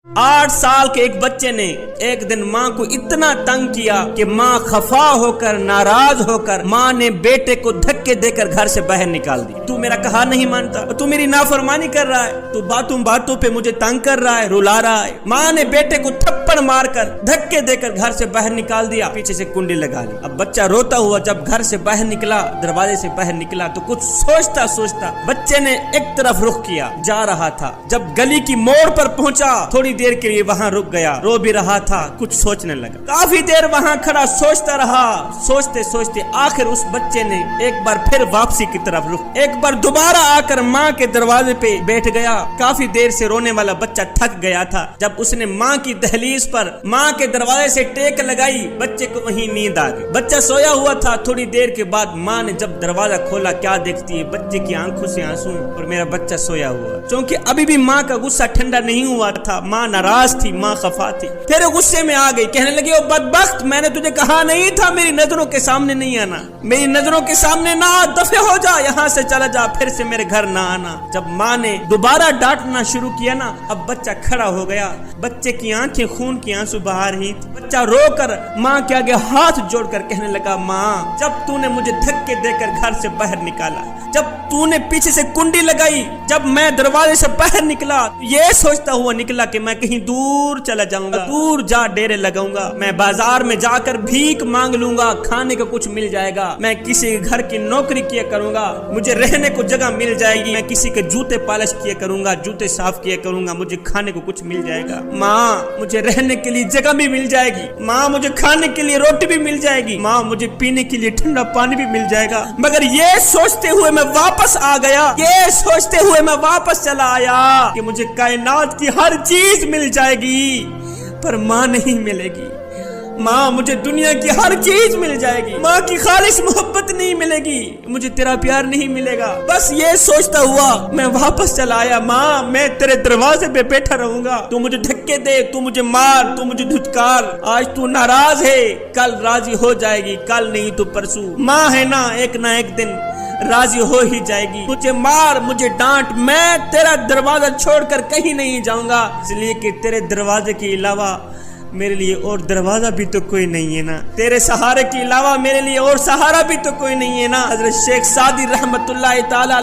8 साल के एक बच्चे ने एक दिन माँ को इतना तंग किया कि माँ खफा होकर नाराज होकर माँ ने बेटे को धक्के देकर घर से बाहर निकाल दी। तू मेरा कहा नहीं मानता, तू मेरी नाफरमानी कर रहा है, तू बातों बातों पे मुझे तंग कर रहा है, रुला रहा है। माँ ने बेटे को थप्पड़ मारकर धक्के देकर घर से बाहर निकाल दिया, पीछे से कुंडी लगा ली। अब बच्चा रोता हुआ जब घर से बाहर निकला, दरवाजे से बाहर निकला तो कुछ सोचता सोचता बच्चे ने एक तरफ रुख किया, जा रहा था। जब गली की मोड़ पर पहुंचा, थोड़ी देर के लिए वहां रुक गया, रो भी रहा था, कुछ सोचने लगा। काफी देर वहां खड़ा सोचता रहा, सोचते सोचते आखिर उस बच्चे ने एक बार फिर वापसी की तरफ रुक, एक बार दोबारा आकर माँ के दरवाजे पे बैठ गया। काफी देर से रोने वाला बच्चा थक गया था। जब उसने माँ की दहलीज पर माँ के दरवाजे से टेक लगाई, बच्चे को वहीं नींद आ गई। बच्चा सोया हुआ था। थोड़ी देर के बाद माँ ने जब दरवाजा खोला, क्या देखती है, बच्चे की आंखों से आंसू और मेरा बच्चा सोया हुआ। क्योंकि अभी भी माँ का गुस्सा ठंडा नहीं हुआ था, माँ नाराज थी, माँ खफा थी। फिर वो गुस्से में आ गई, कहने लगी, ओ बदबख्त, मैंने तुझे कहा नहीं था मेरी नजरों के सामने नहीं आना, मेरी नजरों के सामने ना, दफे हो जा, यहाँ से चला जा, फिर से मेरे घर ना आना। जब माँ ने दोबारा डांटना शुरू किया ना, अब बच्चा खड़ा हो गया। बच्चे की आंखें खून की आंसू बहा रही थी। बच्चा रोकर माँ के आगे हाथ जोड़कर कहने लगा, माँ, जब तूने मुझे धक्के देकर घर से बाहर निकाला, जब तूने पीछे से कुंडी लगाई, जब मैं दरवाजे से बाहर निकला, ये सोचता हुआ निकला कि मैं कहीं दूर चला जाऊंगा, दूर जा डेरे लगाऊंगा, मैं बाजार में जाकर भीख मांग लूंगा, खाने को कुछ मिल जाएगा, मैं किसी घर की नौकरी किया करूंगा, मुझे रहने को जगह मिल जाएगी, मैं किसी के जूते पॉलिश किया करूंगा, जूते साफ किया करूंगा, मुझे खाने को कुछ मिल जाएगा। माँ, मुझे रहने के लिए जगह भी मिल जाएगी, माँ, मुझे खाने के लिए रोटी भी मिल जाएगी, माँ, मुझे पीने के लिए ठंडा पानी भी मिल जाएगा। मगर ये सोचते हुए मैं वापस आ गया, ये सोचते हुए मैं वापस चला आया कि मुझे कायनात की हर चीज मिल जाएगी, पर माँ नहीं मिलेगी। माँ, मुझे दुनिया की हर चीज मिल जाएगी, माँ की खालिस मोहब्बत नहीं मिलेगी, मुझे तेरा प्यार नहीं मिलेगा। बस ये सोचता हुआ मैं वापस चला आया। माँ, मैं तेरे दरवाजे पे बैठा रहूंगा, तू मुझे धक्के दे, तू मुझे मार, तू मुझे धुतकार, आज तू नाराज है, कल राजी हो जाएगी, कल नहीं तो परसों। माँ है ना एक दिन राजी हो ही जाएगी। मुझे मार, मुझे डांट, मैं तेरा दरवाजा छोड़कर कहीं नहीं जाऊंगा, इसलिए कि तेरे दरवाजे के अलावा मेरे लिए और दरवाजा भी तो कोई नहीं है ना, तेरे सहारे के अलावा मेरे लिए और सहारा भी तो कोई नहीं है ना। हजरत शेख सादी रहमतुल्लाह ताला